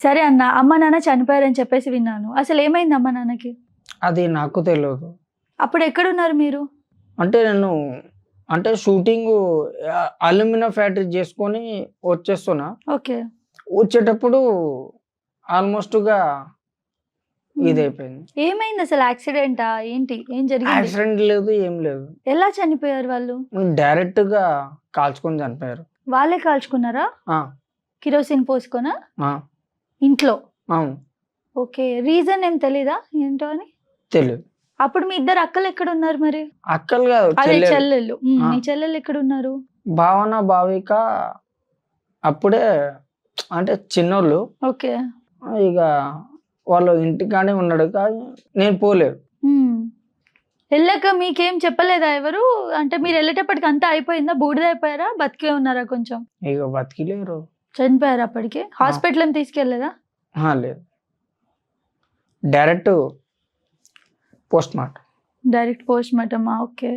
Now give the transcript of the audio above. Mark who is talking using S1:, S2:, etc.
S1: సరే అన్న, అమ్మ నాన్న చనిపోయారని చెప్పేసి విన్నాను. అసలు ఏమైంది అమ్మ నాన్నకి?
S2: అది నాకు తెలియదు.
S1: అప్పుడు ఎక్కడున్నారు మీరు?
S2: అంటే నేను అంటే షూటింగు అల్యూమినియం ఫ్యాక్టరీ చేసుకొని వచ్చేస్తున్నా.
S1: ఓకే.
S2: వచ్చేటప్పుడు ఆల్మోస్ట్‌గా
S1: హ్మ్.
S2: ఇదైపోయింది.
S1: ఏమైంది అసలు? యాక్సిడెంటా? ఏంటి? ఏం జరిగింది?
S2: యాక్సిడెంట్ లేదు, ఏం లేదు.
S1: ఎలా చనిపోయారు వాళ్ళు?
S2: డైరెక్ట్‌గా కాల్చుకొని చనిపోయారు.
S1: వాళ్ళే కాల్చుకున్నారా?
S2: ఆ!
S1: కిరోసిన్ పోసుకొనా?
S2: ఆ!
S1: ఇంట్లో.
S2: అవును.
S1: ఓకే. రీజన్ ఏం తెలీదా ఏంటో అని?
S2: తెలీదు.
S1: అప్పుడు మీ ఇద్దరు అక్కలెక్కడున్నారు మరి?
S2: అక్కలు కాదు,
S1: అదే
S2: చెల్లెలు.
S1: చెల్లెళ్ళు.
S2: ఆ!
S1: మీ చెల్లెళ్ళెక్కడున్నారు?
S2: భావన, భావిక అప్పుడే అంటే చిన్నోళ్ళు.
S1: ఓకే.
S2: ఇగ వాళ్ళు ఇంటికాడే ఉన్నాడు. కానీ నేను పోలేదు.
S1: హ్మ్. ఎళ్ళాక మీకేం చెప్పలేదా ఎవరు? అంటే మీరెళ్ళేటప్పటికి అంతా అయిపోయిందా? బూడిదయిపోయారా? బతికే ఉన్నారా కొంచెం?
S2: ఇగ బతికిలేరు.
S1: చనిపోయారా అప్పటికే?
S2: ఆ!
S1: హాస్పిటల్ ఏం తీసుకెళ్ళలేదా?
S2: అహా! లేదు. Direct postmortem.
S1: డైరెక్ట్ పోస్ట్‌మార్టమా? ఓకే.